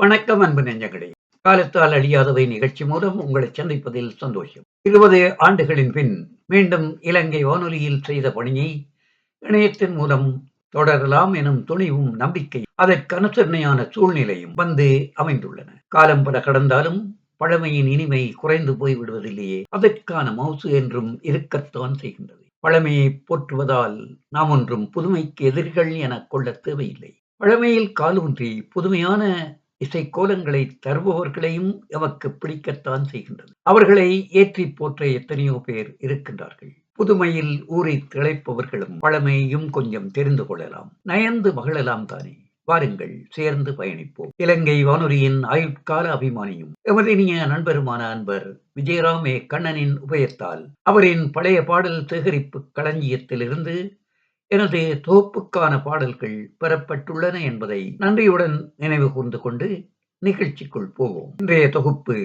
வணக்கம் அன்பு நெஞ்சங்களே! காலத்தால் அழியாதவை நிகழ்ச்சி மூலம் உங்களை சந்திப்பதில் சந்தோஷம். 20 ஆண்டுகளின் பின் மீண்டும் இலங்கை வானொலியில் செய்த பணியை இணையத்தின் மூலம் தொடரலாம் எனும் துணிவும் நம்பிக்கை அதற்கனுசரணையான சூழ்நிலையும் வந்து அமைந்துள்ளன. காலம் பல கடந்தாலும் பழமையின் இனிமை குறைந்து போய்விடுவதில்லையே, அதற்கான மவுசு என்றும் இருக்கத்தான் செய்கின்றது. பழமையை போற்றுவதால் நாம் ஒன்றும் புதுமைக்கு எதிரிகள் எனக் கொள்ளத் தேவையில்லை. பழமையில் காலூன்றி புதுமையான இசைக்கோலங்களை தருபவர்களையும் எமக்கு பிடிக்கத்தான் செய்கின்றது. அவர்களை ஏற்றி போற்ற எத்தனையோ பேர் இருக்கின்றார்கள். புதுமையில் ஊறி திளைப்பவர்களும் பழமையையும் கொஞ்சம் தெரிந்து கொள்ளலாம், நயந்து மகிழலாம் தானே. வாருங்கள், சேர்ந்து பயணிப்போம். இலங்கை வானொலியின் ஆயுட்கால அபிமானியும் எமதினிய நண்பருமான அன்பர் விஜயராம் ஏ கண்ணனின் உபயத்தால் அவரின் பழைய பாடல் சேகரிப்பு களஞ்சியத்திலிருந்து எனது தொகுப்புக்கான பாடல்கள் பெறப்பட்டுள்ளன என்பதை நன்றியுடன் நினைவு கூர்ந்து கொண்டு நிகழ்ச்சிக்குள் போவோம். இன்றைய தொகுப்பு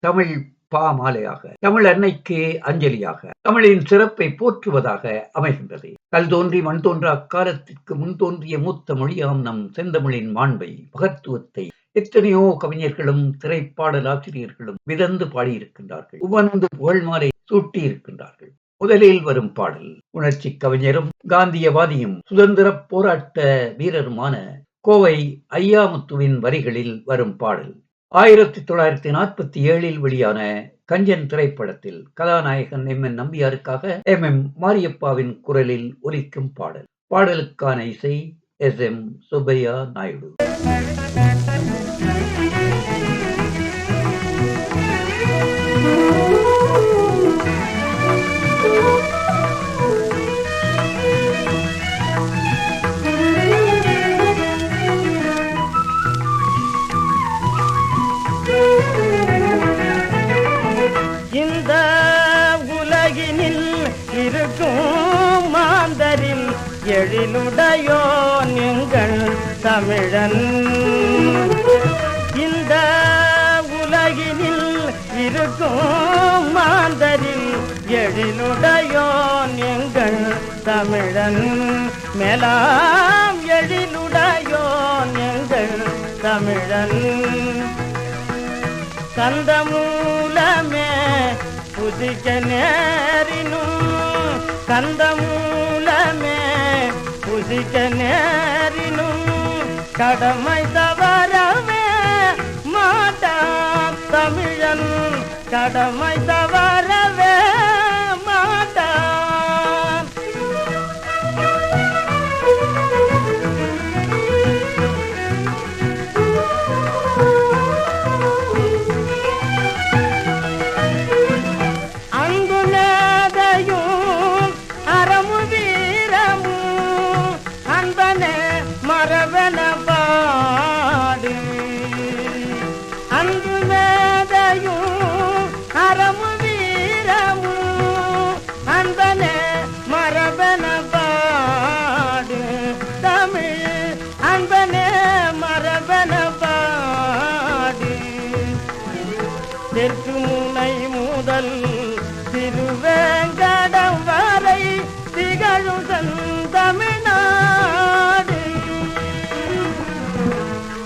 தமிழ் பாமாலையாக, தமிழ் அன்னைக்கு அஞ்சலியாக, தமிழின் சிறப்பை போற்றுவதாக அமைகின்றது. கல் தோன்றி மண் தோன்றா அக்காலத்திற்கு முன் தோன்றிய மூத்த மொழியாம் நம் செந்தமிழின் மாண்பை, மகத்துவத்தை எத்தனையோ கவிஞர்களும் திரைப்பாடல் ஆசிரியர்களும் விதந்து பாடியிருக்கின்றார்கள், உவந்து புகழ் மாலை சூட்டியிருக்கின்றார்கள். முதலில் வரும் பாடல் உணர்ச்சி கவிஞரும் காந்தியவாதியும் சுதந்திர போராட்ட வீரருமான கோவை ஐயாமுத்துவின் வரிகளில் வரும் பாடல் 1947 வெளியான கஞ்சன் திரைப்படத்தில் கதாநாயகன் எம்.என். நம்பியாருக்காக எம்.எம். மாரியப்பாவின் குரலில் ஒலிக்கும் பாடல். பாடலுக்கான இசை எஸ்.எம். சுப்பையா நாயுடு. இந்த உலகினில் இருக்கும் மாந்தரில் எழிலுடையோ நீங்கள் தமிழன். இந்த உலகினில் இருக்கும் மாந்தரில் எழிலுடையோ நீங்கள் தமிழன். மேலாம் எழிலுடையோ நீங்கள் தமிழன். கந்தமூலமே புதிக்க நேரினும், கந்தமூலமே புதிக்க நேரினும் கடமை தவறவே மாட்டான் தமிழன். கடமை தவறவே மாட்டான். மரபன பாடு அன்பு மேதையும் அறமு வீரமும் அன்பனே மரபன பாடு. தமிழ் அன்பனே மரபன பாடு. தெற்கு முனை முதல் திருவேங்கடம் வரை திகழும் தமிழ்நாடு.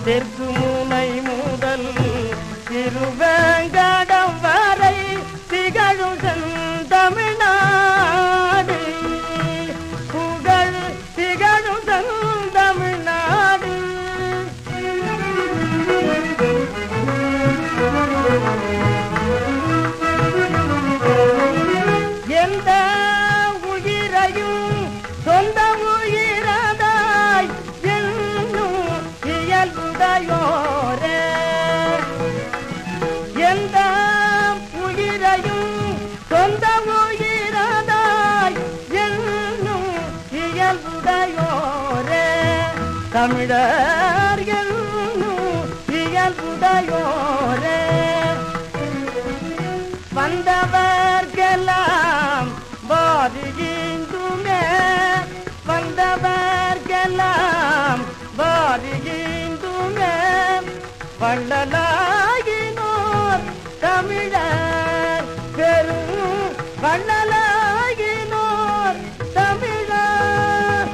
தெற்கு முனை முதல் திருவேங்கடம் வரை திகழும் தமிழ்நாடு. புகழ் திகழும் தமிழ்நாடு. எந்த உயிரையும் சொந்த உயிரதாய் என்னும் இயல்புடையோரே. எந்த உயிரையும் சொந்த உயிரதாய் என்னும் இயல்புடையோரே. தமிழர் என்னும் இயல்புடையோரே. வந்தவர்கெல்லாம் வாரிகின்றுமே, வந்தவர்கெல்லாம் வாரிகின்றுமே வள்ளலாகினோர் தமிழர் பெரும் வள்ளலாகினோர் தமிழர்.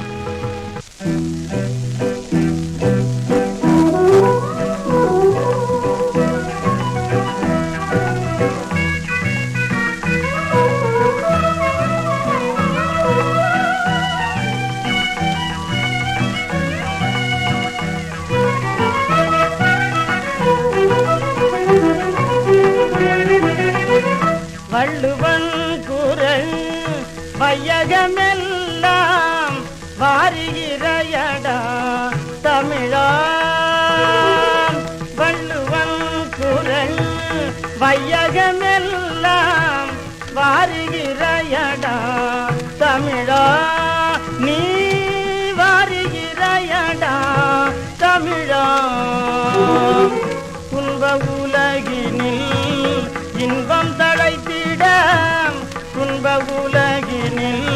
வையகமெல்லாம் வாருகிறயடா தமிழா நீ வாருகிறயடா தமிழா துன்ப உலகினில் இன்பம் தழைத்திட துன்ப உலகினில்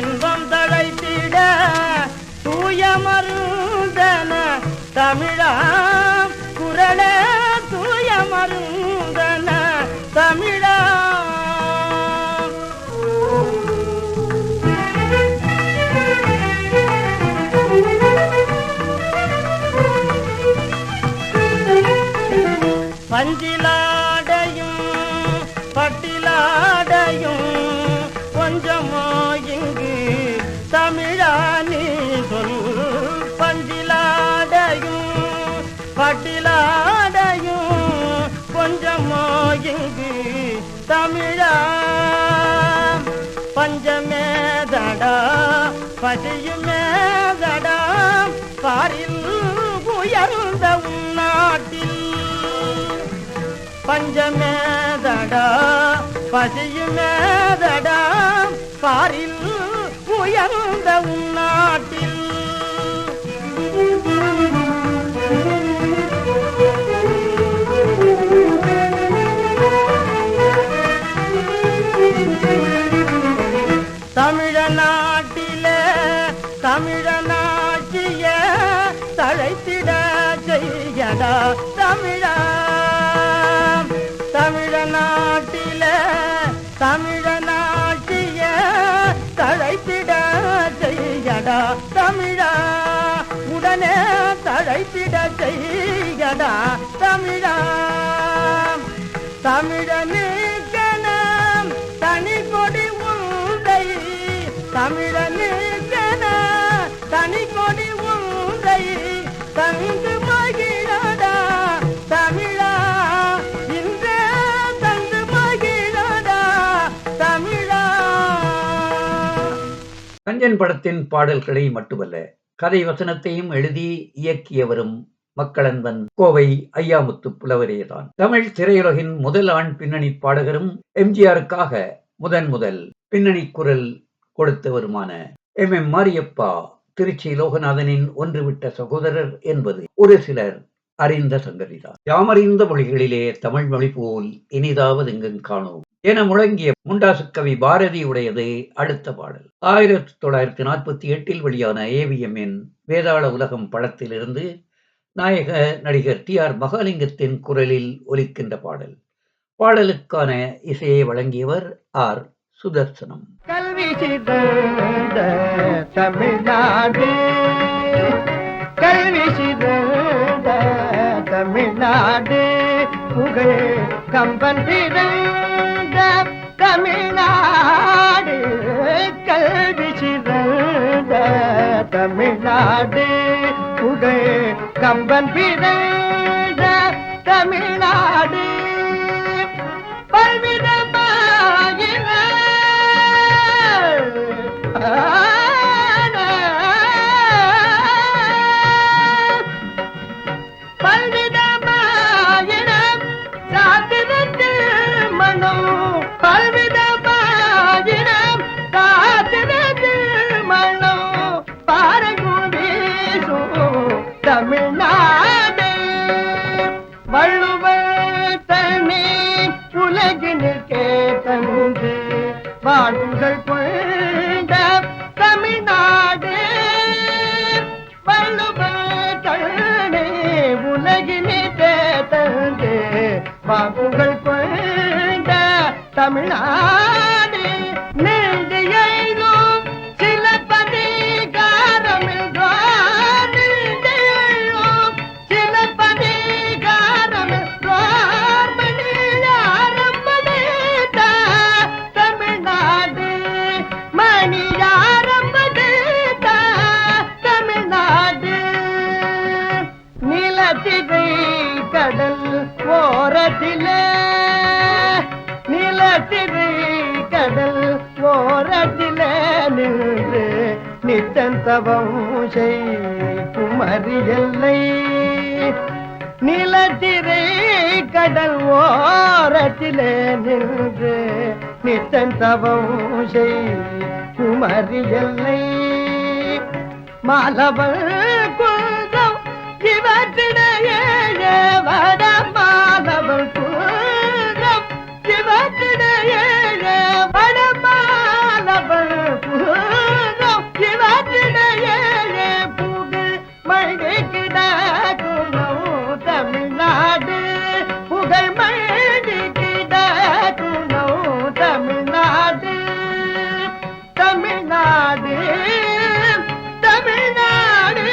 இன்பம் தழைத்திட தூய மருந்தன தமிழா குரலே தூய மருந்தன தமிழா பஞ்சிலாடையும் பட்டிலாடையும் கொஞ்சமோ இங்கு தமிழா நீ சொல் பஞ்சிலாடையும் பட்டிலாடையும் கொஞ்சமோ இங்கு தமிழா பஞ்சமேதடா பசியுமேதடா பாரில் உயர்ந்த உன்னாட்டில் பஞ்சமேதடா பசியுமேதடா பாரில் உயர்ந்த உன்னாட்டில் தமிழநாட்டிலே தமிழனாட்சிய தழைத்திட செய்யடா தமிழா தமிழநாட்டிலே தமிழனாட்சிய தழைத்திட செய்யடா தமிழா உடனே தழைத்திட செய்யடா தமிழா தமிழனுக்கென தனி கொடி உண்டை தமிழனுக்கென தனி கொடி உண்டை தந்து மகிழடா தமிழா இன்றே தந்து மகிழடா தமிழா. கஞ்சன் படத்தின் பாடல்களை மட்டுமல்ல, கதை வசனத்தையும் எழுதி இயக்கியவரும் மக்களன்பன் கோவை ஐயாமுத்து புலவரேதான். தமிழ் திரையுலகின் முதல் ஆண் பின்னணி பாடகரும் எம்ஜிஆருக்காக முதல் பின்னணி குரல் கொடுத்தவருமான MM மாரியப்பா திருச்சி லோகநாதனின் ஒன்றுவிட்ட சகோதரர் என்பது ஒரு சிலர் அறிந்த சங்கதிதான். யாமறிந்த மொழிகளிலே தமிழ் மொழி போல் இனிதாவது எங்கும் காணோம் என முழங்கிய முண்டாசு கவி பாரதியுடையது அடுத்த பாடல். 1948 வெளியான AVMன் வேதாள உலகம் படத்திலிருந்து நாயக நடிகர் TR மகாலிங்கத்தின் குரலில் ஒலிக்கின்ற பாடல். பாடலுக்கான இசையை வழங்கியவர் R சுதர்சனம். கல்வி சிறந்த தமிழ்நாடு கல்வி சிறந்த தமிழ்நாடு புகழ் கம்பன் பிறந்த தமிழ்நாடு கல்வி சிறந்த தமிழ்நாடு புகழ் கம்பன் பிறந்த தமிழ்நாடு பல்விதமாயின பல்விதமாயின சாத்திரத்தில் மனம் பல்விதமாயின சாத்திரத்தில் மனம் பாரகுவீசோ தமிழ்நாடு வள்ளுவர் தனி உலகினுக்கே தந்து வாழ்வுகள் கொண்ட தமிழ்நாடு வள்ளுவர் தனி உலகினுக்கே தந்து வாழ்வுகள் கொண்ட தமிழ்நாடு நெஞ்சியையும் சிலப்பதிகாரமில் நிலத்திரை கடல் ஓரத்திலே நின்று நித்தந்தவம் செய் குமரி எல்லை நிலத்திரை கடல் ஓரத்திலே நின்று நித்தன் தவம் செய் குமரி எல்லை மாலவன் குன்றம் இவற்றிடையே வட மாலவன் குன்றம் இவற்றிடையே வட மாலவன் குன்றம் இவற்றிடையே புகழ் மழை கிடக்கும் தமிழ்நாடு புகழ் மழை கிடக்கும் தமிழ்நாடு தமிழ்நாடு தமிழ்நாடு.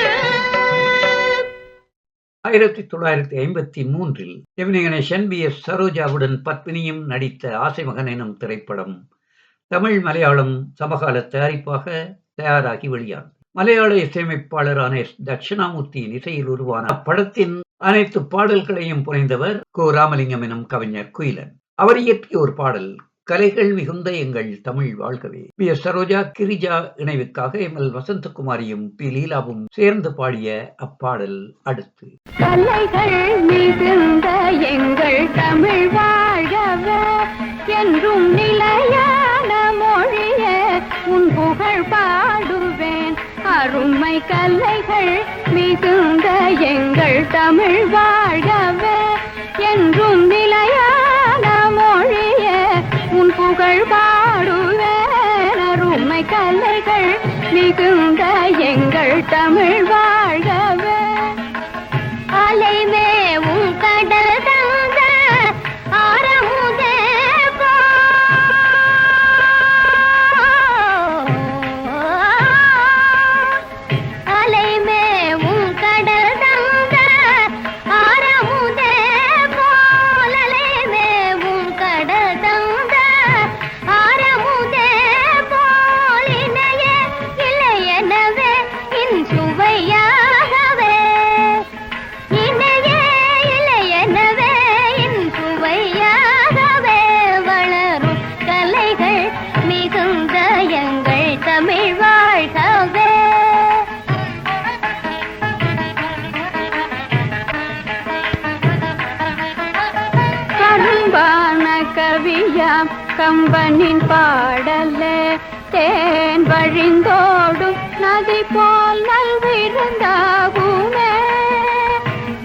1953 ஜெமினி கணேசன் B.S. சரோஜாவுடன் பத்மினியும் நடித்த ஆசைமகன் எனும் திரைப்படம் தமிழ் மலையாளம் சமகால தயாரிப்பாக தயாராகி வெளியானது. மலையாள இசையமைப்பாளரான எஸ். தட்சிணாமூர்த்தியின் இசையில் உருவான அப்படத்தின் அனைத்து பாடல்களையும் புனைந்தவர் கோ. ராமலிங்கம் எனும் கவிஞர் குயிலன். அவர் இயற்றிய ஒரு பாடல் கலைகள் மிகுந்த எங்கள் தமிழ் வாழ்கவே. B.S. Saroja Girija இணைவுக்காக M.L. வசந்தகுமாரியும் P. லீலாவும் சேர்ந்து பாடிய அப்பாடல் அடுத்து. கலைகள் மிகுந்த எங்கள் தமிழ் வாழ்கவே என்றும் நிலையான மொழிய உன் புகழ் பாடுவேன். அருமை கலைகள் மிகுந்த எங்கள் தமிழ் வாழ்கவே என்றும் நிலையான மொழிய உன் புகழ் பாடுவேன். அருமை கலைகள் மிகுந்த எங்கள் தமிழ் வாழ்கவே. அலைமே உன் கடல் தந்த ஆரமுதே அலைமே உன் கடல் தந்த ஆரமுதே போல் அலைமே உன் கடல் தந்த ஆரமுதே போல் இணையே இளையனவே இன் சுவையாகவே இணையே இளையனவே இன் சுவையாகவே வளரும் கலைகள் மிகுந்த எங்கள் தமிழ் வாழ்கவே. கரும்பான கவியாம் கம்பனின் பாடலே தேன் வழிந்தோடும் நதி போல் நல்விருந்தாகுமே.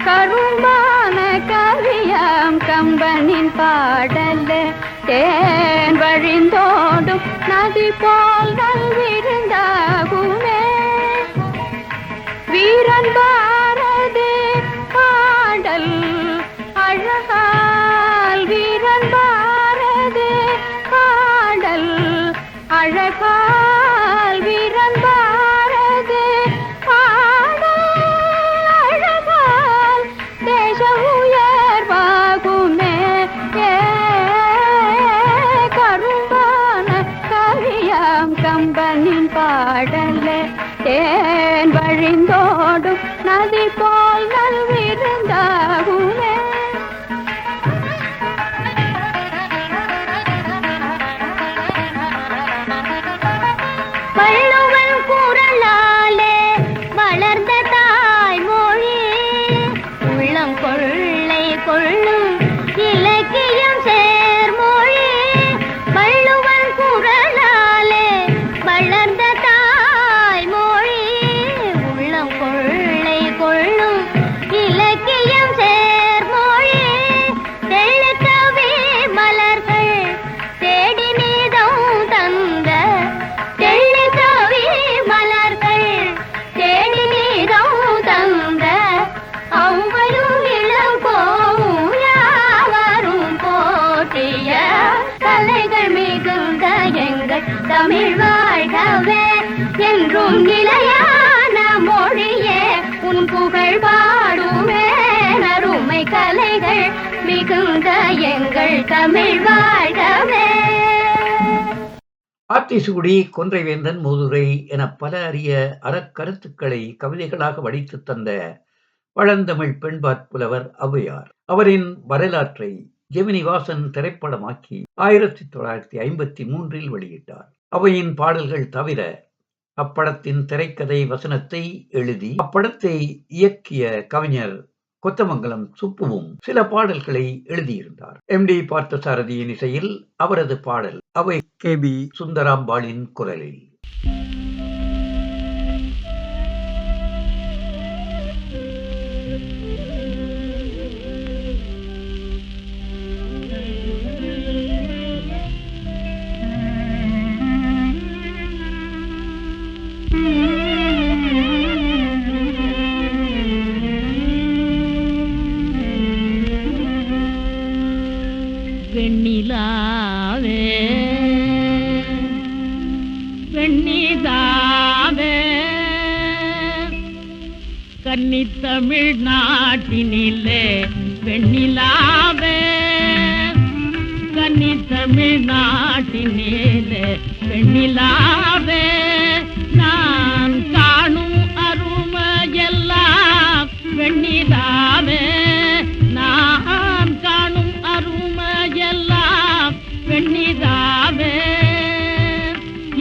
கரும்பான கவியாம் கம்பனின் பாடலே தேன் வழிந்தோடும் நதி போல் நல்விருந்தாகுமே. வீரன் பாரதி பாடல் அழகால் வீரன் பாரதி பாடல் அழகால் வீரன் பாரதி பாடல் அழகால் தேச உயர்வாகுமே. கரும்பான கவியாம் கம்பனின் பாடலே தேன் வழிந்தோடும் நதி போல் நல்விருந்தாகுமே. வள்ளுவன் குரலாலே வளர்ந்த தாய்மொழி உள்ளம் கொள்ளை கொள்ளும் இலக்கியம் சேர்மொழி. வள்ளுவன் குரலாலே வளர்ந்த தாய்மொழி உள்ளம் கொள்ளை கொள்ளும் இலக்கியம் சேர்மொழி. தெள்ளுக்கவி மலர்கள் தேடி நீதம் தந்த தெள்ளுக்கவி மலர்கள் தேடி நீதம் தந்த அவ்வரும் இளங்கோவும் யாவரும் போற்றிய கலைகள் மிகுந்த எங்கள் தமிழ் வாழ்கவே என்றும் நிலையான மொழியே உன் புகழ் பாடுவேன். அருமை கலைகள் மிகுந்த எங்கள் தமிழ் வாழ்கவே. ஆத்திசூடி, கொன்றைவேந்தன், மூதுரை என பல அரிய அறக்கருத்துக்களை கவிதைகளாக வடித்துத் தந்த பழந்தமிழ் பெண்பாற் புலவர் ஔவையார். அவரின் வரலாற்றை ஜெமினி வாசன் திரைப்படமாக்கி 1953 வெளியிட்டார். ஔவையின் பாடல்கள் தவிர அப்படத்தின் திரைக்கதை வசனத்தை எழுதி அப்படத்தை இயக்கிய கவிஞர் கொத்தமங்கலம் சுப்புவும் சில பாடல்களை எழுதியிருந்தார். MD பார்த்தசாரதியின் இசையில் அவரது பாடல் அவை KB சுந்தராம்பாளின் குரலில். வெண்ணிலாவே வெண்ணிதாவே கன்னி தமிழ்நாட்டினிலே வெண்ணிலாவே கன்னி தமிழ்நாட்டினிலே வெண்ணிலாவே நான் காணும் அருமையெல்லாம் வெண்ணிலாவே நான் காணும் அருமையெல்லாம் வெண்ணிலாவே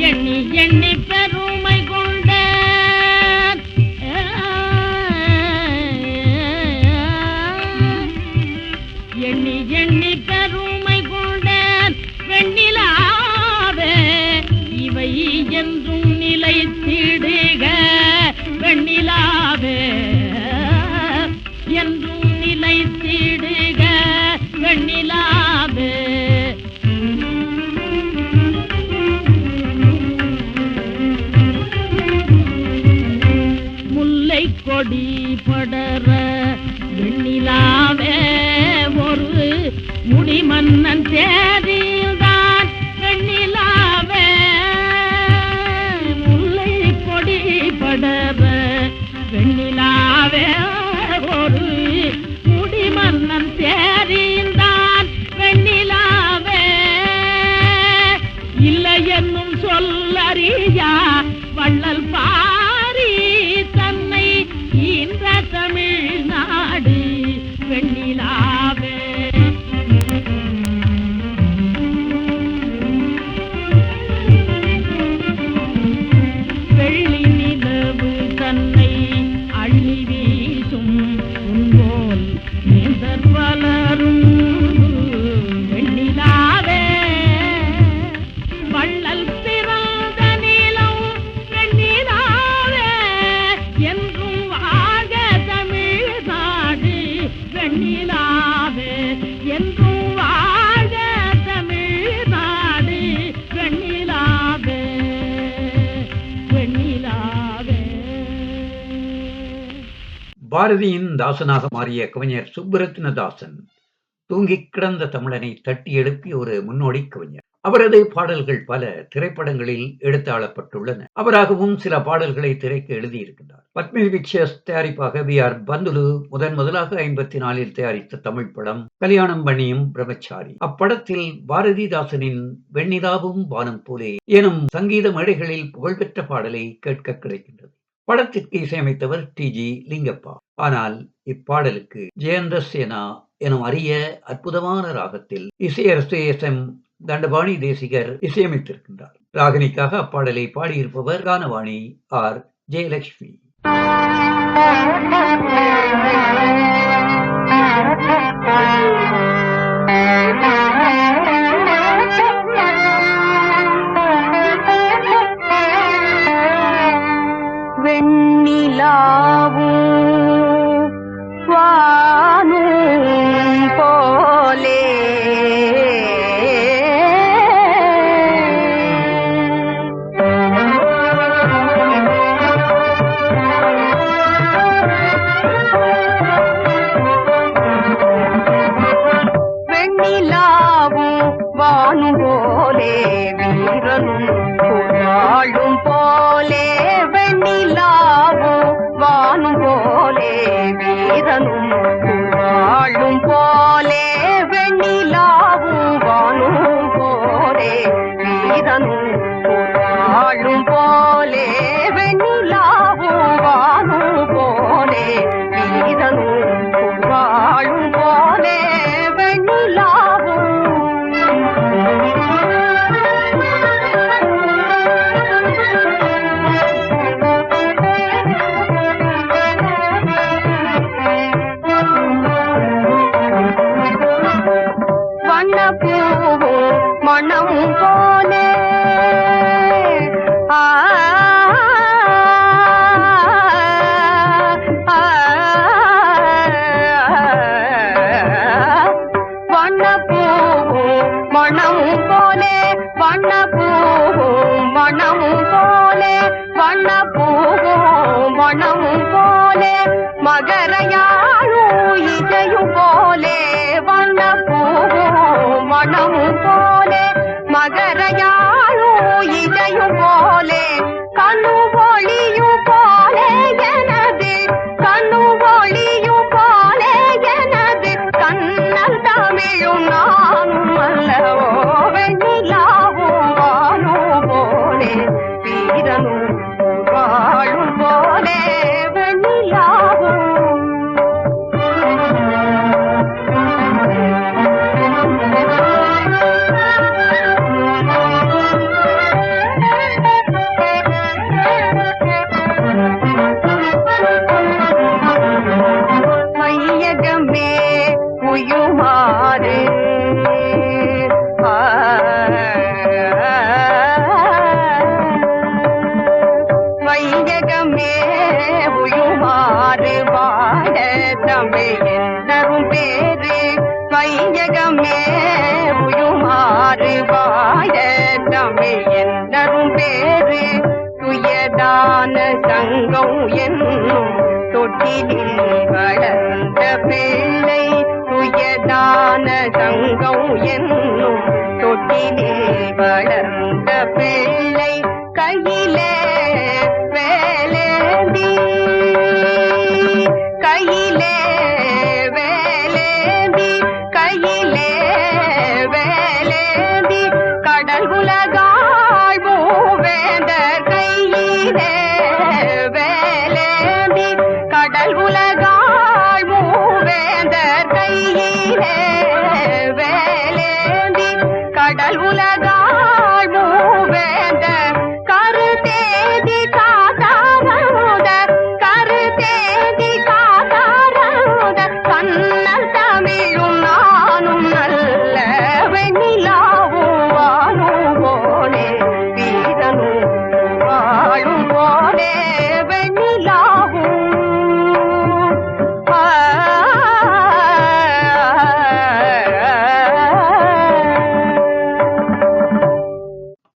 எண்ணி எண்ணி பெருமை கொண்ட எண்ணி எண்ணி பெருமை கொண்ட வெண்ணிலாவே இவை என்றும் நிலைத்திடுக வெண்ணிலாவே என்றும் நிலைத்திடுக வெண்ணிலாவே முல்லை கொடி படர வெண்ணிலாவே ஒரு முடிமன்னன் தேதில்தான் வெண்ணிலாவே முல்லை கொடி படர வெண்ணிலாவே ஒரு முடிமன்னன் தேதில்தான் வெண்ணிலாவே இல்லை என்னும் சொல்லறியா வள்ளல் பாரி தன்னை ஈன்ற தமிழ்நாடு வெண்ணிலாவே வெள்ளி நிலவு தன்னை அள்ளி வீசும் உன்போல் நேர்ந்தற் வளரும் வெண்ணிலாவே வள்ளல் பிறந்த நிலம் வெண்ணிலாவே என்றும் வாழ்க தமிழ்நாடு வெண்ணிலாவே என்றும் வாழ்க தமிழ்நாடு வெண்ணிலாவே வெண்ணிலாவே. பாரதியின் தாசனாக மாறிய கவிஞர் சுப்புரத்தினதாசன் தூங்கிக் கிடந்த தமிழனை தட்டி எழுப்பிய ஒரு முன்னோடி கவிஞர். அவரது பாடல்கள் பல திரைப்படங்களில் எடுத்தாளப்பட்டுள்ளன. அவராகவும் சில பாடல்களை திரைக்கு எழுதியிருக்கின்றார். பத்மினி பிக்சர்ஸ் தயாரிப்பாக B.R. பந்துலு முதலாக 54 தயாரித்த தமிழ் படம் கல்யாணம் பண்ணியும் பிரம்மச்சாரி. அப்படத்தில் பாரதிதாசனின் வெண்ணிலாவும் வானம் போலே எனும் சங்கீத மேடைகளில் புகழ்பெற்ற பாடலை கேட்க கிடைக்கின்றது. படத்திற்கு இசையமைத்தவர் T.G. லிங்கப்பா. ஆனால் இப்பாடலுக்கு ஜெயந்த சேனா எனும் அரிய அற்புதமான ராகத்தில் இசையரசு SM தண்டபாணி தேசிகர் இசையமைத்திருக்கின்றார். ராகினிக்காக அப்பாடலை பாடியிருப்பவர் கானவாணி R. ஜெயலட்சுமி. வெண்ணிலாவும் வானும் போலே உயுமாறு வையகமே உயுமாறு வாழ தமிழ் என்னரும் பேரு வையகமே உயுமாறு வாழ தமிழ் என்னரும் பேரு துயதான சங்கம் என்னும் தொட்டிலில் வளர்ந்த பிள்ளை துயதான சங்கம் என்னும் தொட்டிலில் வளர்ந்த பிள்ளை கையிலே வேலேந்தி கையிலே வேலேந்தி கையிலே வேலேந்தி கடல் உலகாய் மூவேந்தர் கையிலே வேலேந்தி கடல் உலகாய் மூவேந்தர் கையிலே வேலேந்தி கடல் உலகாய் மூவேந்தர் கருதேதி காதாரமுத கருதேதி காதாரமுத கண்ணல் தமிழும் நானும் நல்ல வெண்ணிலாவும் வாழும் போலே வீரனும் வாழும் போலே வெண்ணிலாவும்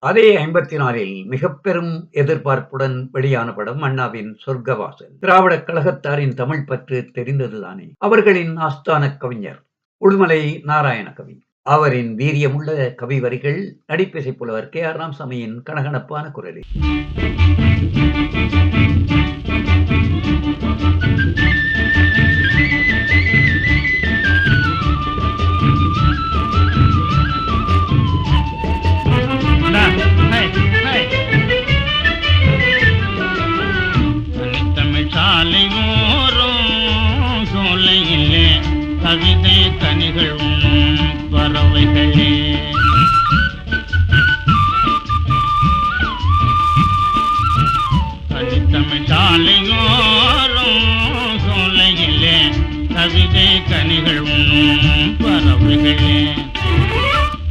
அதே 54 மிக பெரும் எதிர்பார்ப்புடன் வெளியான படம் அண்ணாவின் சொர்க்கவாசல். திராவிடக் கழகத்தாரின் தமிழ் பற்று தெரிந்ததுதானே. அவர்களின் ஆஸ்தான கவிஞர் உடுமலை நாராயண கவி. அவரின் வீரியமுள்ள கவி வரிகள் நடிப்பிசை புலவர் K.R. ராமசாமியின் கணகணப்பான குரலில். கவிதை கனிகள் உண்ணும் பறவைகளே தனித்தமிழ் சாலையோரும் சோலையிலே கவிதை கனிகள் உண்ணும் பறவைகளே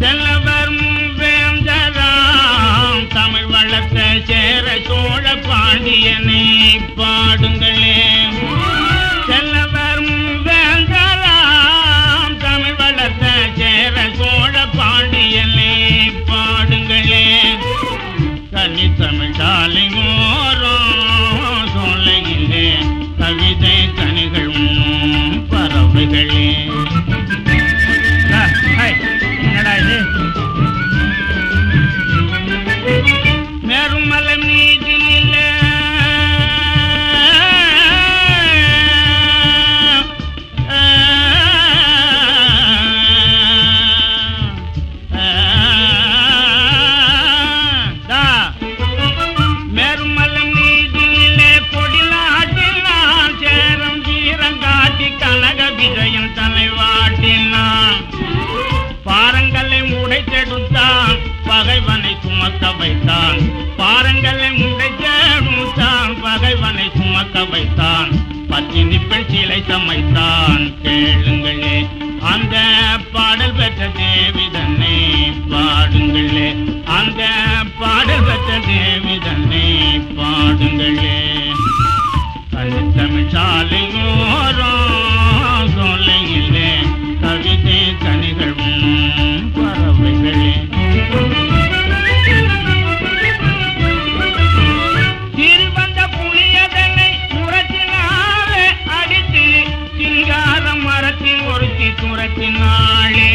செல்லவர் வேந்தராம் தமிழ் வளர்த்த சேர சோழ பாண்டியனை பாடுங்களே செல்லவர் வேந்தராம் தமிழ் வளர்த்த சேர சோழ பாண்டியனை பாடுங்களே தனித்தமிழ் சாலையோரும் சோலையிலே கவிதை கனிகள் உண்ணும் பறவைகளே. என்னடா இது மேருமலை நீதிலே மேருமலை நீதிலே கொடிலாட்டினான் சேரம் வீரங்காட்டி கனக விஜயன் தலைவாட்டினான் பாரங்களை உடைத்தெடுத்தான் பகைவனை சுமக்க வைத்தான் பாரங்களை உடைத்தெடுத்தான் பகைவனை சுமக்க வைத்தான் பத்தினி பெண் சிலை சமைத்தான் கேளுங்களே அந்த பாடல் பெற்ற தேவிதனை பாடுங்களே அந்த பாடல் பெற்ற தேவிதனை பாடுங்களே தனித்தமிழ் சாலையோரும் சோலையிலே கவிதை கனிகள் உண்ணும் பறவைகளே சிறுவந்த புளியதனை முரத்தினாலே அடித்து சிங்கார மரத்தில் ஒருத்தி துரத்தினாளே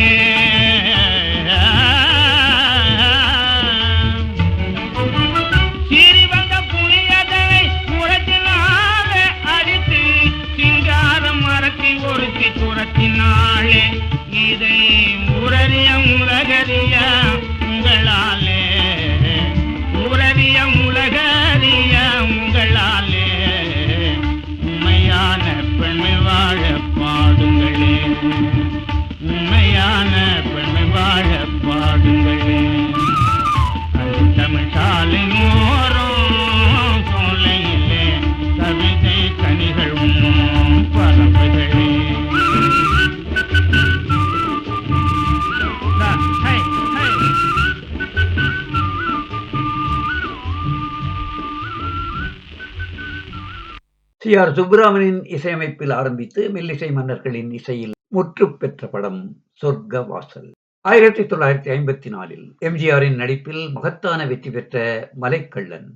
சிறுவந்த புளியதனை முரத்தினாலே அடித்து சிங்கார மரத்தில் ஒருத்தி துரத்தினாளே இதை உரறிய உலகறிய உங்களாலே உரறிய உலகறிய உங்களாலே உண்மையான பெண்மை வாழ பாடுங்களே உண்மையான பெண்மை வாழ பாடுங்களே தமிழ் சாலையோரும் சோலையிலே கவிதை கனிகள் உண்ணும் பறவைகளே சி.ஆர். சுப்பிரமணியன் இசையமைப்பில் ஆரம்பித்து மெல்லிசை மன்னர்களின் இசையில் முற்று பெற்ற படம் சொர்க்க வாசல். 1954 எம்.ஜி.ஆரின் நடிப்பில் மகத்தான வெற்றி பெற்ற மலைக்கள்ளன்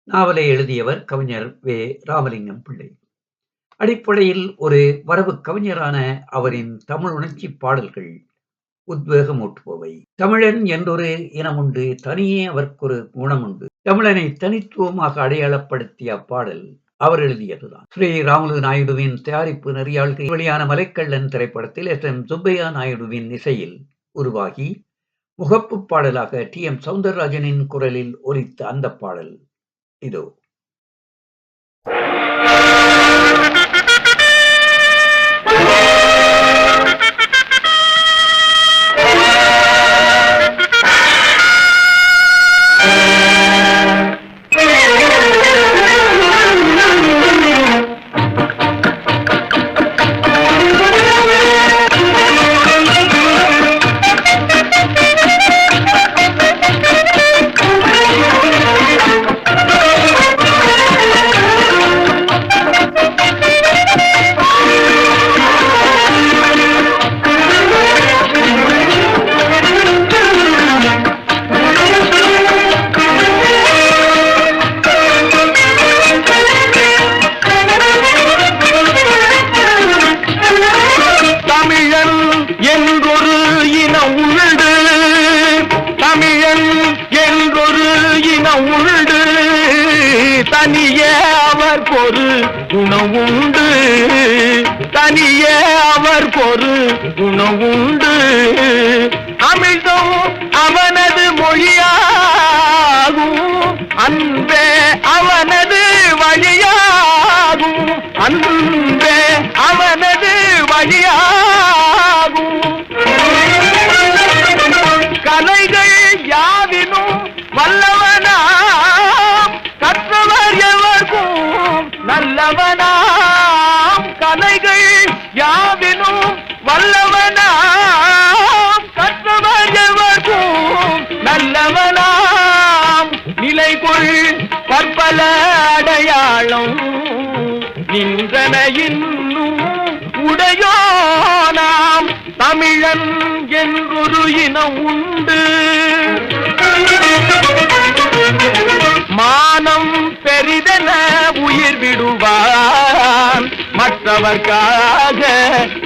நாவலை எழுதியவர் கவிஞர் வே. ராமலிங்கம் பிள்ளை. அடிப்படையில் ஒரு வரவு கவிஞரான அவரின் தமிழ் உணர்ச்சி பாடல்கள் உத்வேகமூட்டுபவை. தமிழன் என்றொரு இனமுண்டு, தனியே அவர்க்கொரு குணமுண்டு. தமிழனை தனித்துவமாக அடையாளப்படுத்திய அப்பாடல் அவர் எழுதியதுதான். ஸ்ரீ ராமுலு நாயுடுவின் தயாரிப்பு நெறியாள்கை வெளியான மலைக்கள்ளன் திரைப்படத்தில் எஸ்.எம். சுப்பையா நாயுடுவின் இசையில் உருவாகி முகப்பு பாடலாக டி.எம். சௌந்தரராஜனின் குரலில் ஒலித்த அந்த பாடல் இதோ. தனியே அவர் பொரு குணவுண்டு, தனியே அவர் பொரு குணவுண்டு. அமிழ்தும் அவனது மொழியாகும், அன்பே அவனது வழியாகும், அன்பே அவனது வழியாகும். கலைகள் யாவினும் வல்லவனாம், கற்றவர் எவர்க்கும் நல்லவனாம். கலைகள் யாவினும் வல்லவனாம், கற்றவர் எவர்க்கும் நல்லவனாம். நிலைகொள் பற்பல அடையாளம் நின்றன இன்னும் உடையோனாம். தமிழன் என்றொரு இனம் உண்டு, மானம் பெரிதென உயிர் விடுவான், மற்றவர்க்காக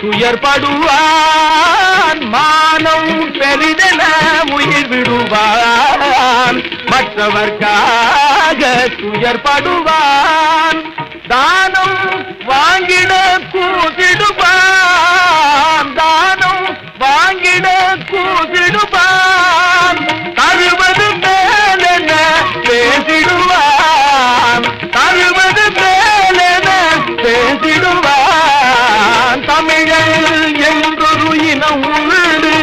துயர்படுவான். மானம் பெரிதென உயிர் விடுவான், மற்றவர்க்காக துயர்படுவான். தானம் வாங்கிட கூசிடுவான், தானம் வாங்கிட கூசிடுவான். தருவது மேலென பேசிடுவான், தருவது மேலென பேசிடுவான். தமிழன் என்றொரு இனம் உண்டு,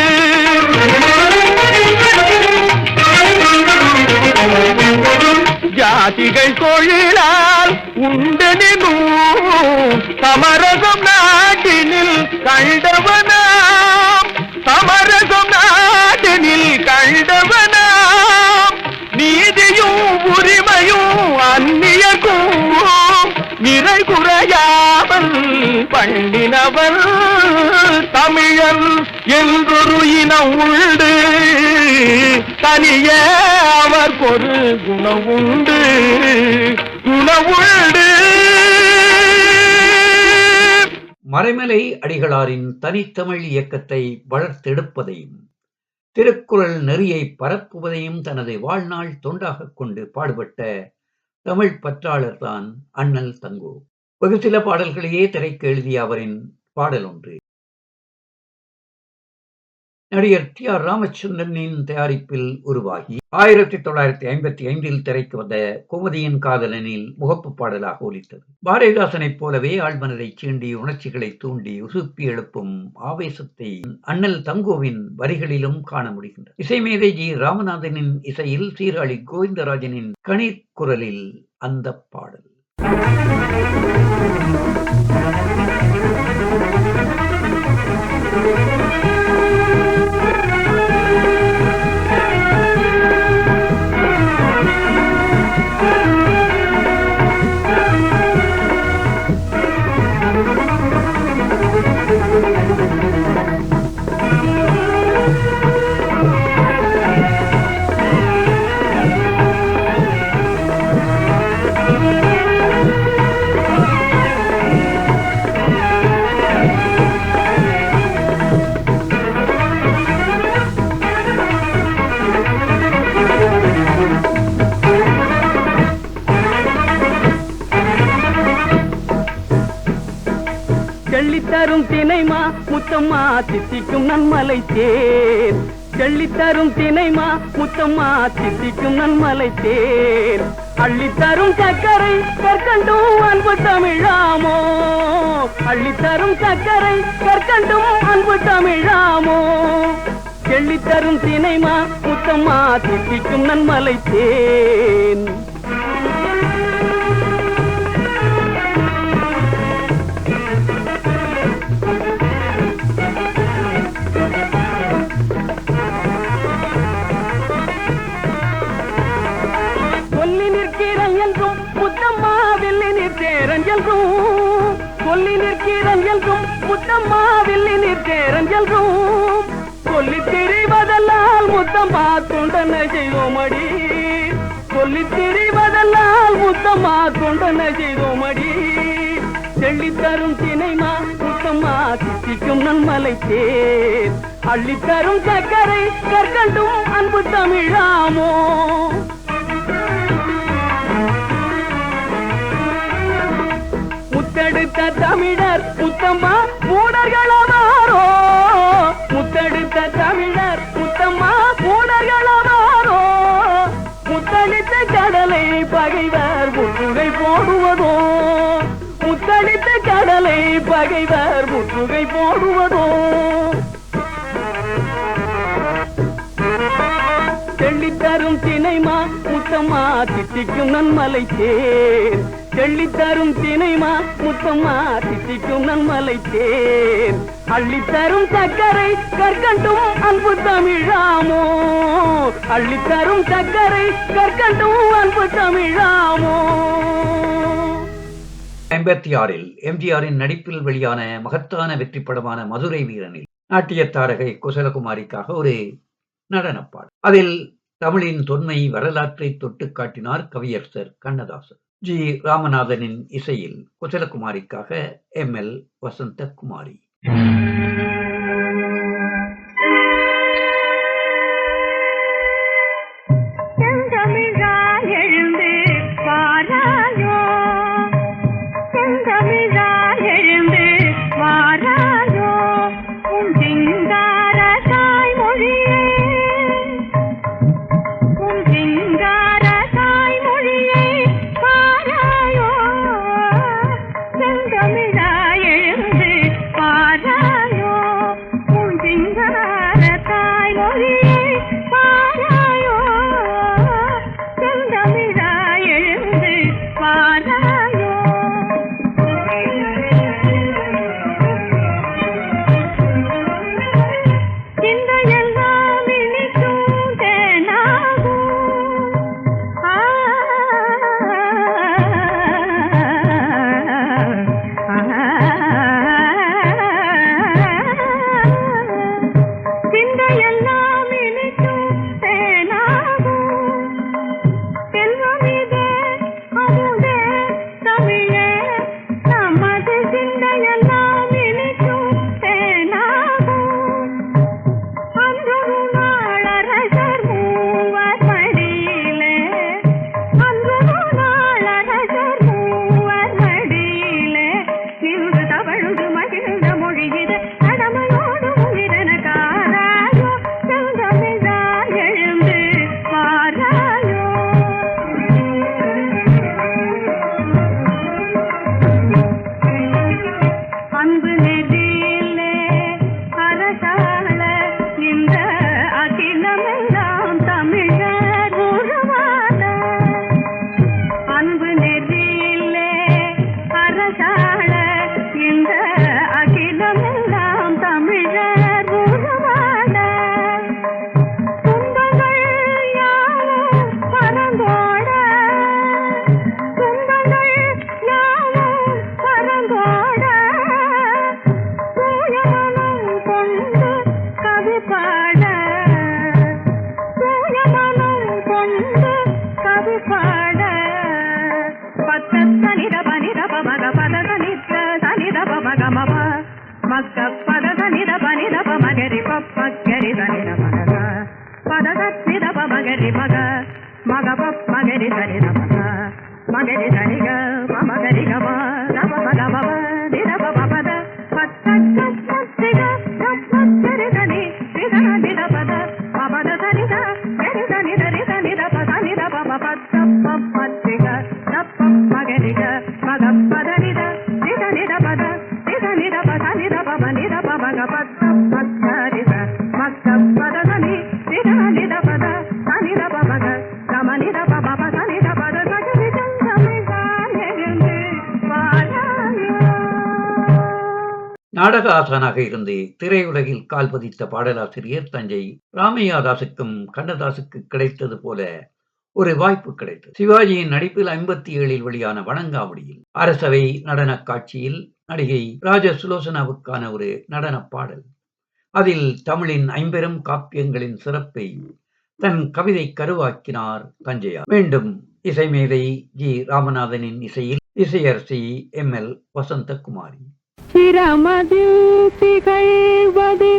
ஜாதிகள் தொழிலால் உண்டெனும் சமரசம் நாட்டினில் கண்டவனாம், சமரசம் நாட்டினில் கண்டவனாம். நீதியும் உரிமையும் அந்நியக்கும் நிறை குறையாமல் பண்ணினவன். தமிழன் என்றொரு இனம் உண்டு, தனியே அவர் ஒரு குணவுண்டு, குணவுண்டு. மறைமலை அடிகளாரின் தனித்தமிழ் இயக்கத்தை வளர்த்தெடுப்பதையும் திருக்குறள் நெறியை பரப்புவதையும் தனது வாழ்நாள் தொண்டாக கொண்டு பாடுபட்ட தமிழ் பற்றாளர் தான் அண்ணல் தங்கோ. வெகு சில பாடல்களையே திரைக்கு எழுதிய அவரின் பாடல் ஒன்று நடிகர் டி.ஆர். ராமச்சந்திரனின் தயாரிப்பில் உருவாகி 1955 திரைக்கு வந்த குமுதியின் காதலனில் முகப்பு பாடலாக ஒலித்தது. பாரதிதாசனைப் போலவே ஆழ்மனதை சீண்டி உணர்ச்சிகளை தூண்டி உசுப்பி எழுப்பும் ஆவேசத்தை அண்ணல் தங்கோவின் வரிகளிலும் காண முடிகின்றது. இசைமேதை ஜி. ராமநாதனின் இசையில் சீராளி கோவிந்தராஜனின் கணீர் குரலில் அந்த பாடல். தரும் தினைமா முத்தம்மா தித்திக்கும் நன்மலை தேன் செள்ளித்தரும் தினைமா முத்தம்மா தித்திக்கும் நன்மலை தேன் அள்ளித்தரும் சக்கரை கற்கண்டும் அன்பு தமிழாமோ அள்ளித்தரும் சக்கரை கற்கண்டும் அன்பு தமிழாமோ செள்ளித்தரும் தினைமா முத்தம்மா தித்திக்கும் நன்மலை தேன் முத்தம்மா வில்லி நிற்கேரஞ்சல்கும் சொல்லி நிற்கிறன் என்றும் முத்தம்மா வில்லி நிற்கேரஞ்சல்கும் சொல்லி திரிவதல்லால் முத்தம்மா தொண்டனை செய்தோமடி சொல்லி திரிவதல்லால் முத்தம்மா தொண்டனை செய்தோமடி செள்ளித்தரும் தினைமா முத்தம்மா தித்திக்கும் நன்மலை தேர் அள்ளித்தரும் சக்கரை கற்கண்டும் அன்பு தமிழாமோ முத்தெடுத்த தமிழர் முத்தம்மா மூடர்களாரோ முத்தெடுத்த தமிழர் முத்தம்மா மூடர்களாரோ முத்தளித்த கடலை பகைவர் முற்றுகை போடுவதோ முத்தளித்த கடலை பகைவர் முற்றுகை போடுவதோ செள்ளித்தரும் தினைமா முத்தம்மா தித்திக்கும் நன்மலை தேர் செள்ளித்தரும் தினைமா முத்தம்மா தித்திக்கும் நன்மலை தேர் அள்ளித்தரும் சக்கரை கற்கண்டும் அன்பு தமிழாமோ அள்ளித்தரும் சக்கரை கற்கண்டும் அன்பு தமிழாமோ 56 எம்ஜிஆரின் நடிப்பில் வெளியான மகத்தான வெற்றி படமான மதுரை வீரனில் நாட்டிய தாரகை குசலகுமாரிக்காக ஒரு நடனப்பாடு. அதில் தமிழின் தொன்மை வரலாற்றை தொட்டு காட்டினார் கவியரசர் கண்ணதாசன். ஜி ராமநாதனின் இசையில் குசலகுமாரிக்காக ML வசந்தகுமாரி. Magari நாடக ஆசானாக இருந்து திரையுலகில் கால் பதித்த பாடலாசிரியர் தஞ்சை ராமையாதாசுக்கும் கண்ணதாசுக்கு கிடைத்தது போல ஒரு வாய்ப்பு கிடைத்தது. சிவாஜியின் நடிப்பில் 57 வெளியான வணங்காமுடியில் அரசவை நடன காட்சியில் நடிகை ராஜ சுலோசனாவுக்கான ஒரு நடன பாடல். அதில் தமிழின் 50 காப்பியங்களின் சிறப்பை தன் கவிதை கருவாக்கினார் தஞ்சையார். மீண்டும் இசைமேதை ஜி ராமநாதனின் இசையில் இசையரசி ML வசந்தகுமாரி. சிரமதில் திகழ்வது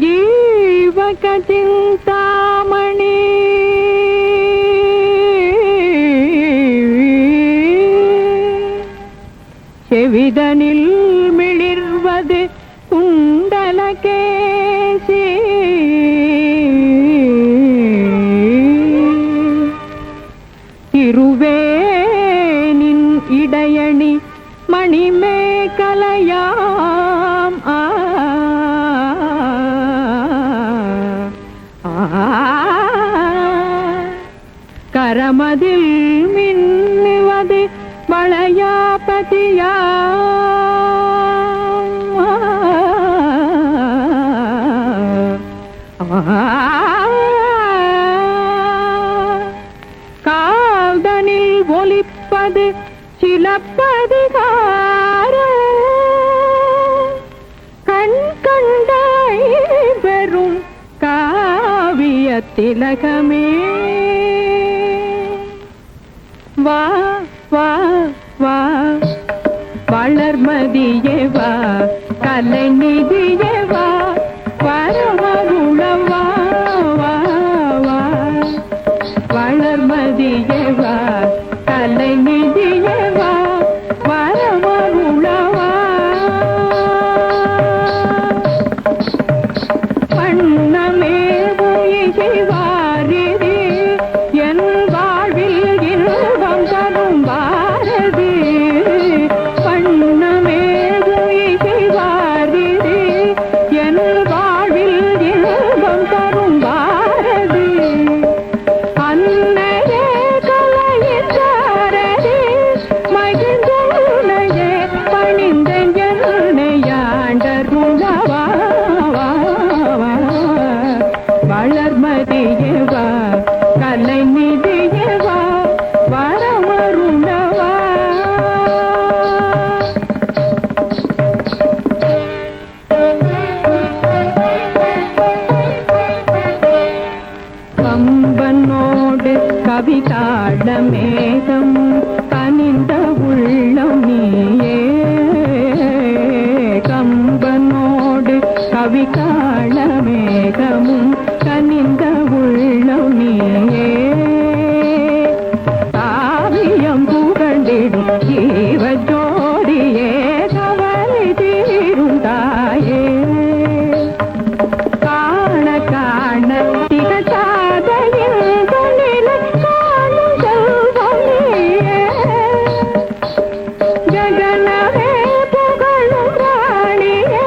ஜீவகத்தின் தாமணி, செவிதனில் மிளிர்வது குண்டலகேசி, திருவேனின் இடையணி மணிமேகலையாம் கரமதில் மின்னுவது வளையாபதியா, காதனில் ஒலிப்பது சிலப்பதிகார, கண் கண்டாய் பெறும் காவிய திலகமே. வா வா வா வளர்மதியே வா, கலைநிதியே வா, வரமருளவா வா வா, வளர்மதியே வா, கலைநிதியே வா, வரமருளவா. பண்ணமே வாரிதி என் வாழ்வில் இன்பம் தரும் பாரதி, பண்ணமே வாரிதி என் வாழ்வில் இன்பம் தரும் பாரதி, அன்னையே கலையிட்டாரதி மகிழ்ந்துனையே பணிந்தென் என்னையாண்டருளவா வளர்மதியே வா, கலைநிதியே வா, வரமருளவா. கம்பனோடு கவிதாட மேகம் கனிந்த உள்ளம் நீயே, கம்பனோடு கவிதாட மேகமும் கனிந்த உள்ளம் நீயே, காவியம் புகழ்ந்திடும் ஜீவ ஜோதியே, கவலை தீருந்தாயே, காண காண திகழாதையில் தொழிலை காணும் செல்வமே, ஜகனவே புகழும் ராணியே,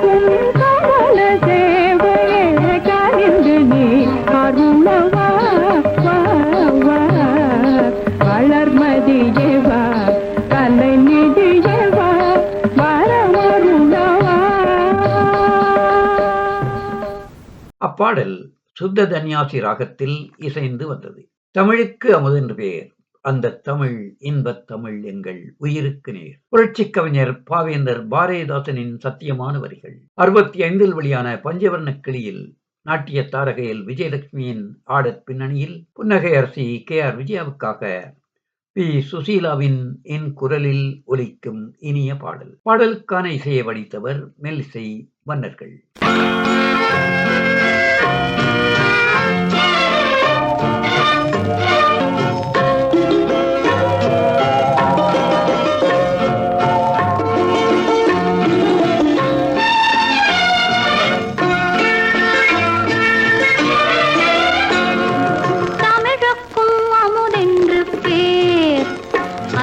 உன் கமல சேவையே கனிந்து நீ அருளவா வா வா, வளர்மதியே வா, கலைநிதியே வா, வரமருளவா. அப்பாடல் சுத்த தன்யாசி ராகத்தில் இசைந்து வந்தது. தமிழுக்கு அமுதென்று பெயர், அந்த தமிழ் இன்பத் தமிழ் எங்கள் உயிருக்கு நேர். புரட்சிக் கவிஞர் பாவேந்தர் பாரதிதாசனின் சத்தியமான வரிகள். 65 வெளியான பஞ்சவர்ண கிளியில் நாட்டிய தாரகையில் விஜயலட்சுமியின் ஆடற் பின்னணியில் புன்னகை அரசி KR விஜயாவுக்காக பி சுசீலாவின் என் குரலில் ஒலிக்கும் இனிய பாடல். பாடலுக்கான இசையை வடித்தவர் மெல்லிசை மன்னர்கள்.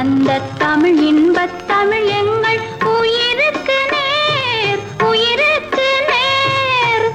அந்த தமிழ் இன்பத் தமிழ் எங்கள் உயிருக்கு நேர், உயிருக்கு நேர்.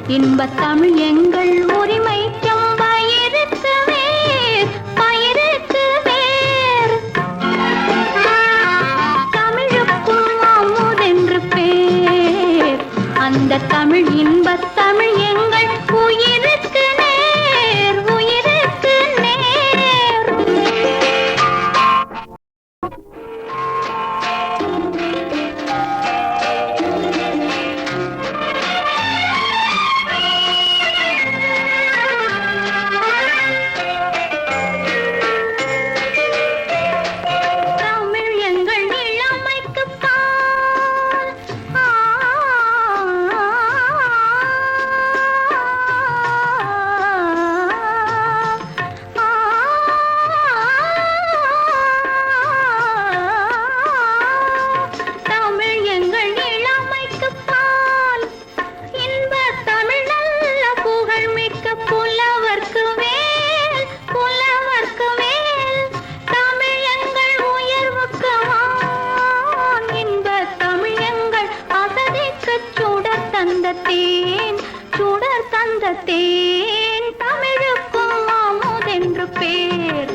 இன்பத் தமிழ் எங்கள் உரிமைக்கும் பயிருக்கு வேர், பயிருக்கு வேர். தமிழுக்கும் அமுதென்று பேர். அந்த தமிழ் இன்பத் தமிழ் எங்கள் உயிருக்கு நேர், உயிருக்கு நேர். தமிழ் எங்கள் இளமைக்குப் பால். தமிழ் எங்கள் இளமைக்குப் பால். இன்பத் தமிழ் நல்ல புகழ்மிக்க புலவர்க்கு வேல், புலவர்க்கு வேல். தமிழ் எங்கள் உயர்வுக்கு வான். இன்பத் தமிழ் எங்கள் அசதிக்குச் சுடர் தந்த தேன், சுடர் தந்த தேன். தமிழுக்கும் அமுதென்று பேர்.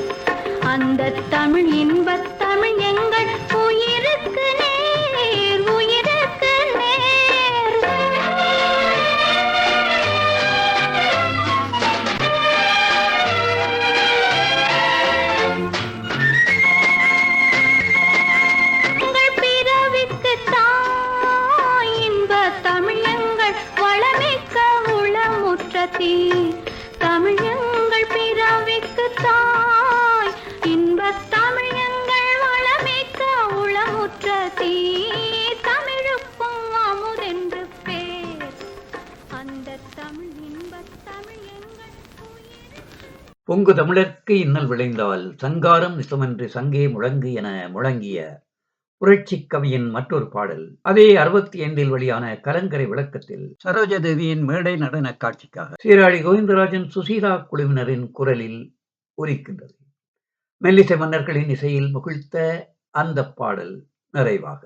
அந்த தமிழ் இன்பத் தமிழ் எங்கள் உயிருக்கு நேர், உயிருக்கு நேர். எங்கள் பிறவிக்கு தாய் இன்பத் தமிழ் எங்கள் வளமிக்க உளமுற்ற தீ. தமிழ் எங்கள் பிறவிக்கு தாய் இன்பத் தமிழ் எங்கள் வளமிக்க உளமுற்ற தீ. தமிழுக்கும் அமுதென்று பேர். அந்த தமிழ் இன்பத் தமிழ் எங்கள் உயிருக்கு. பொங்கு தமிழர்க்கு இன்னல் விளைந்தால் சங்காரம் நிசமென்று சங்கே முழங்கு என முழங்கிய புரட்சி கவியின் மற்றொரு பாடல். அதே 65 வெளியான கலங்கரை விளக்கத்தில் சரோஜாதேவியின் மேடை நடன காட்சிக்காக சீராளி கோவிந்தராஜன் சுசீலா குழுவினரின் குரலில் ஒலிக்கின்றது. மெல்லிசை மன்னர்களின் இசையில் முகிழ்த்த அந்த பாடல் நிறைவாக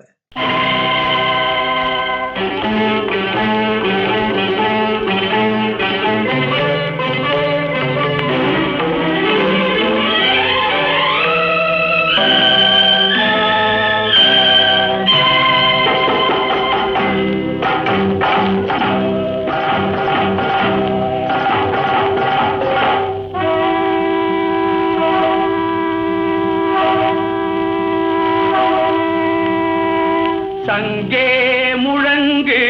சங்கே முழங்கு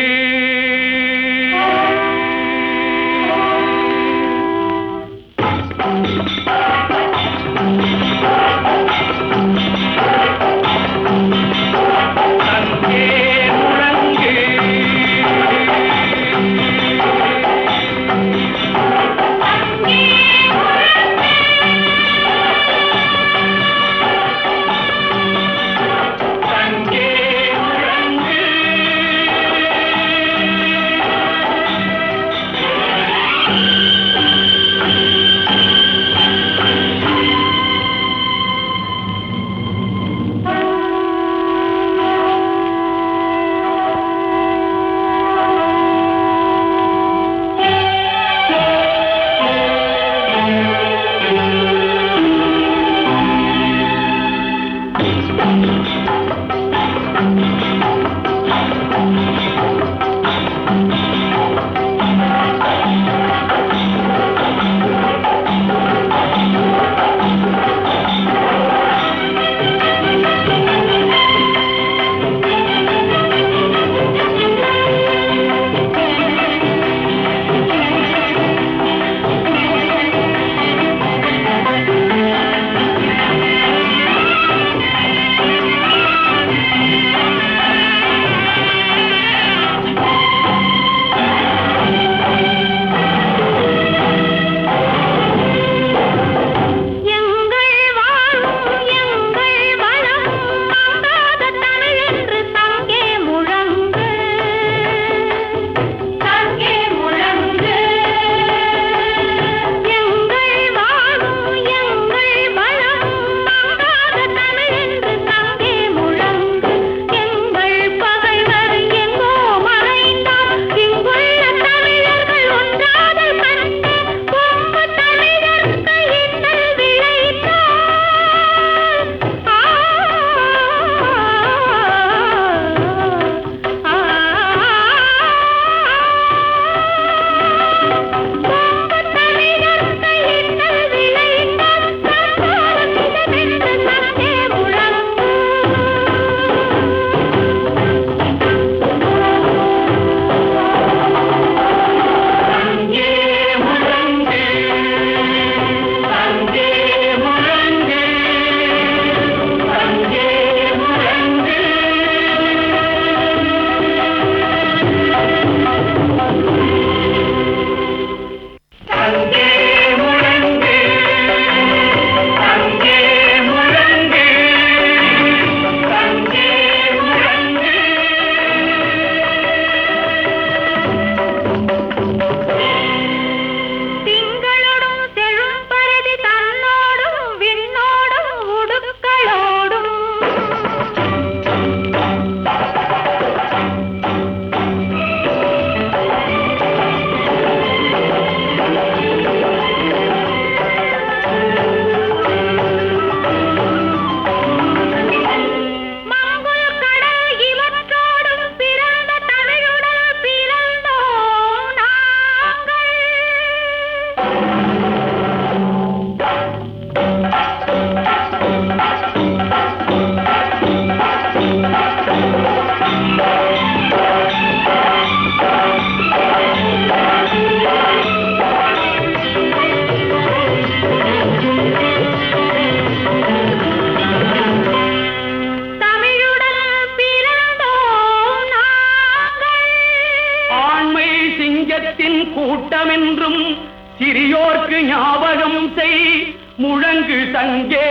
சிங்கத்தின் கூட்டமென்றும் சிறியோர்க்கு ஞாபகம் செய் முழங்கு சங்கே.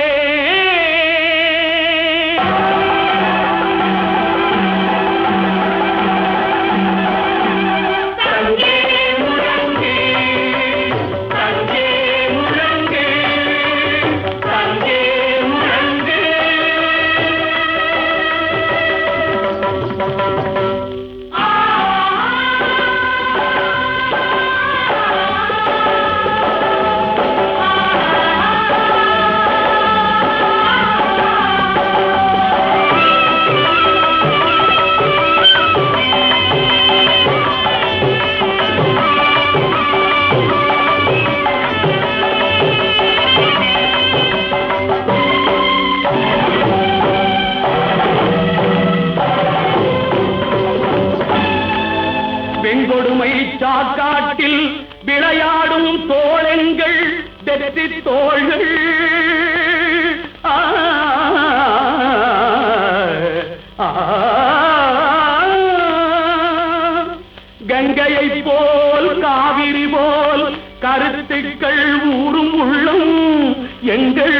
வெண்கொடுமை சாக்காட்டில் விளையாடும் தோழங்கள் வெற்றி தோள்கள். கங்கையை போல் காவிரி போல் கருத்துக்கள் ஊறும் உள்ளம் எங்கள்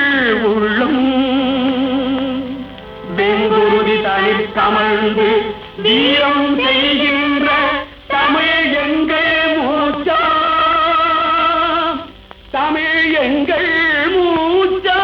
உள்ளம். வெங்குருதி தனில் கமழ்ந்து வீரம் செய்கின்ற தமிழ் எங்கள் மூச்சா, தமிழ் எங்கள் மூச்சா.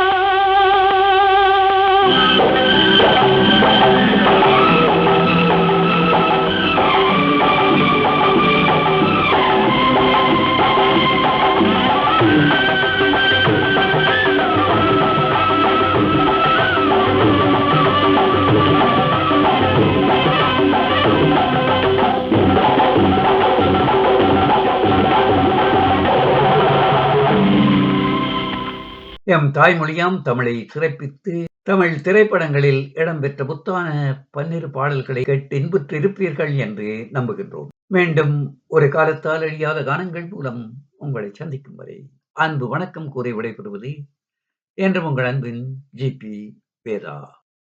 எம் தாய்மொழியாம் தமிழை சிறப்பித்து தமிழ் திரைப்படங்களில் இடம்பெற்ற புத்தான 12 பாடல்களை கேட்டு இன்புற்றிருப்பீர்கள் என்று நம்புகின்றோம். மீண்டும் ஒரு காலத்தால் அழியாத கானங்கள் மூலம் உங்களை சந்திக்கும் வரை அன்பு வணக்கம் கூறி விடைபெறுவது என்றும் உங்கள் அன்பின் ஜி.பி. வேதா.